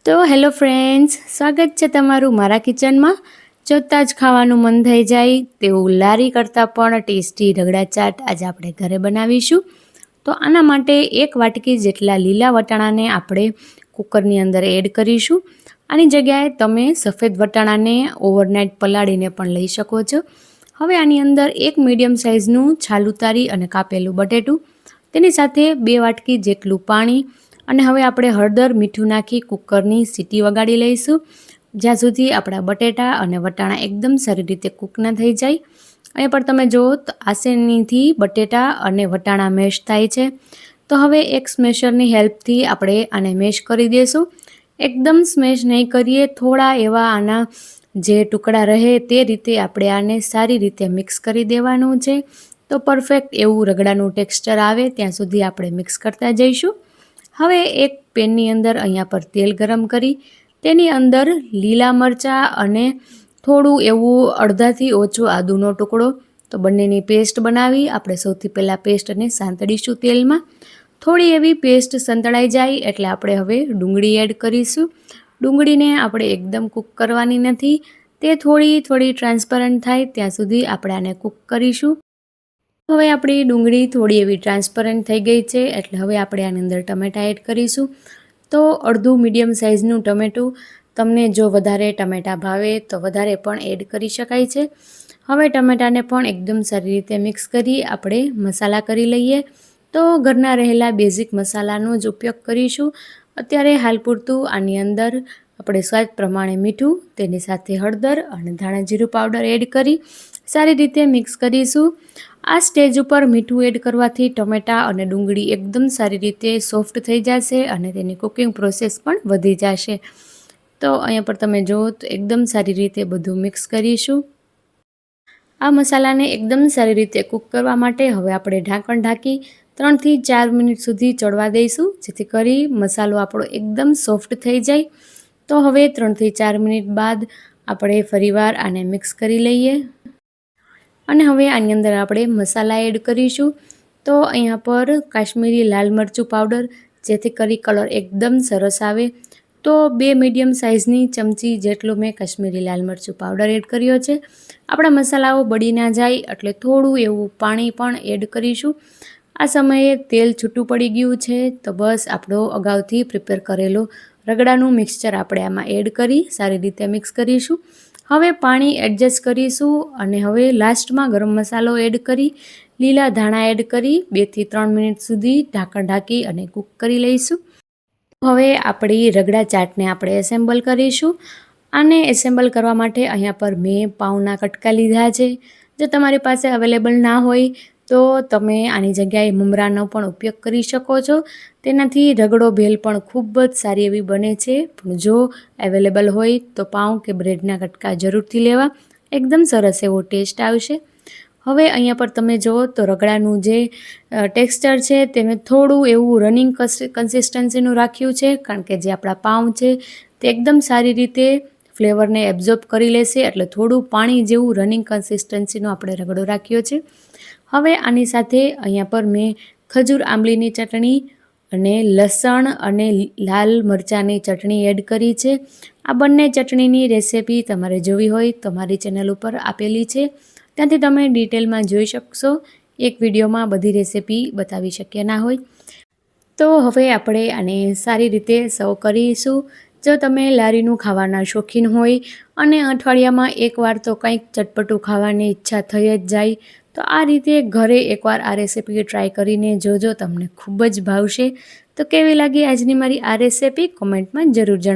તો hello friends, સ્વાગત છે તમારું મારા કિચનમાં. જોતાં જ ખાવાનું મન થઈ જાય તેવું લારી કરતાં પણ ટેસ્ટી રગડા ચાટ આજે આપણે ઘરે બનાવીશું. તો આના માટે 1 વાટકી જેટલા લીલા વટાણાને આપણે કુકરની અંદર એડ કરીશું. આની જગ્યાએ તમે સફેદ વટાણાને ઓવરનાઇટ પલાળીને પણ લઈ શકો છો. હવે આની અંદર 1 મીડિયમ સાઇઝનું છાલ ઉતારી અને કાપેલું બટેટું, તેની સાથે 2 વાટકી જેટલું પાણી, અને હવે આપણે હળદર મીઠું નાખી કુકરની સીટી વગાડી લઈશું જ્યાં સુધી આપણા બટેટા અને વટાણા એકદમ સારી રીતે કૂક ન થઈ જાય. અહીંયા પર તમે જુઓ તો આસેનીથી બટેટા અને વટાણા મેશ થાય છે. તો હવે એક સ્મેશરની હેલ્પથી આપણે આને મેશ કરી દઈશું. એકદમ સ્મેશ નહીં કરીએ, થોડા એવા આના જે ટુકડા રહે તે રીતે આપણે આને સારી રીતે મિક્સ કરી દેવાનું છે. તો પરફેક્ટ એવું રગડાનું ટેક્સચર આવે ત્યાં સુધી આપણે મિક્સ કરતા જઈશું. હવે એક પેનની અંદર અહીંયા પર તેલ ગરમ કરી તેની અંદર લીલા મરચાં અને થોડું એવું અડધાથી ઓછો આદુનો ટુકડો, તો બંનેની પેસ્ટ બનાવી આપણે સૌથી પહેલાં પેસ્ટને સાંતળીશું તેલમાં. થોડી એવી પેસ્ટ સંતળાઈ જાય એટલે આપણે હવે ડુંગળી એડ કરીશું. ડુંગળીને આપણે એકદમ કૂક કરવાની નથી, તે થોડી ટ્રાન્સપરન્ટ થાય ત્યાં સુધી આપણે આને કૂક કરીશું. હવે આપણી ડુંગળી થોડી એવી ટ્રાન્સપરન્ટ થઈ ગઈ છે એટલે હવે આપણે આની અંદર ટમેટાં એડ કરીશું. તો અડધું મીડિયમ સાઇઝનું ટમેટું, તમને જો વધારે ટમેટાં ભાવે તો વધારે પણ એડ કરી શકાય છે. હવે ટમેટાને પણ એકદમ સારી રીતે મિક્સ કરી આપણે મસાલા કરી લઈએ. તો ઘરના રહેલા બેઝિક મસાલાનો જ ઉપયોગ કરીશું. અત્યારે હાલ પૂરતું આની અંદર આપણે સ્વાદ પ્રમાણે મીઠું, તેની સાથે હળદર અને ધાણા જીરું પાવડર એડ કરી સારી રીતે મિક્સ કરીશું. આ સ્ટેજ ઉપર મીઠું એડ કરવાથી ટમેટાં અને ડુંગળી એકદમ સારી રીતે સોફ્ટ થઈ જશે અને તેની કુકિંગ પ્રોસેસ પણ વધી જશે. તો અહીંયા પર તમે જુઓ તો એકદમ સારી રીતે બધું મિક્સ કરીશું. આ મસાલાને એકદમ સારી રીતે કૂક કરવા માટે હવે આપણે ઢાંકણ ઢાંકી 3 થી 4 મિનિટ સુધી ચડવા દઈશું, જેથી કરી મસાલો આપણો એકદમ સોફ્ટ થઈ જાય. તો હવે 3 થી 4 મિનિટ બાદ આપણે ફરીવાર આને મિક્સ કરી લઈએ અને હવે આની અંદર આપણે મસાલા એડ કરીશું. તો અહીંયા પર કાશ્મીરી લાલ મરચું પાવડર, જેથી કરી કલર એકદમ સરસ આવે. તો 2 મીડિયમ સાઇઝની ચમચી જેટલું મેં કાશ્મીરી લાલ મરચું પાવડર એડ કર્યો છે. આપણા મસાલાઓ બળી ના જાય એટલે થોડું એવું પાણી પણ એડ કરીશું. આ સમયે તેલ છૂટું પડી ગયું છે તો બસ આપણો અગાઉથી પ્રિપેર કરેલો રગડાનું મિક્સચર આપણે આમાં એડ કરી સારી રીતે મિક્સ કરીશું. હવે પાણી એડજસ્ટ કરીશું અને હવે લાસ્ટમાં ગરમ મસાલો એડ કરી લીલા ધાણા એડ કરી 2 થી 3 મિનિટ સુધી ઢાંકણ ઢાંકી અને કૂક કરી લઈશું. હવે આપણી રગડા ચાટને આપણે એસેમ્બલ કરીશું. આને એસેમ્બલ કરવા માટે અહીંયા પર મેં પાઉંના કટકા લીધા છે. જો તમારી પાસે અવેલેબલ ના હોય તો તમે આની જગ્યાએ મમરાનો પણ ઉપયોગ કરી શકો છો. તેનાથી રગડો ભેલ પણ ખૂબ જ સારી એવી બને છે. પણ જો અવેલેબલ હોય તો પાઉં કે બ્રેડના કટકા જરૂરથી લેવા, એકદમ સરસ એવો ટેસ્ટ આવશે. હવે અહીંયા પર તમે જુઓ તો રગડાનું જે ટેક્સચર છે તે મેં થોડું એવું રનિંગ કન્સિસ્ટન્સીનું રાખ્યું છે, કારણ કે જે આપણા પાઉં છે તે એકદમ સારી રીતે ફ્લેવરને એબ્ઝોર્બ કરી લેશે, એટલે થોડું પાણી જેવું રનિંગ કન્સિસ્ટન્સીનો આપણે રગડો રાખ્યો છે. હવે આની સાથે અહીંયા પર મેં ખજૂર આંબલીની ચટણી અને લસણ અને લાલ મરચાંની ચટણી એડ કરી છે. આ બંને ચટણીની રેસિપી તમારે જોવી હોય તો મારી ચેનલ ઉપર આપેલી છે, ત્યાંથી તમે ડિટેલમાં જોઈ શકશો. એક વિડીયોમાં બધી રેસિપી બતાવી શક્ય ના હોય. તો હવે આપણે આને સારી રીતે સર્વ કરીશું. જો તમે લારીનું ખાવાના શોખીન હોય અને અઠવાડિયામાં એકવાર તો કંઈક ચટપટું ખાવાની ઈચ્છા થઈ જ જાય, તો આ રીતે ઘરે એકવાર આ રેસિપી ટ્રાય કરીને જોજો, તમને ખૂબ જ ભાવશે. તો કેવી લાગી આજની મારી આ રેસિપી કોમેન્ટમાં જરૂર જણાવો.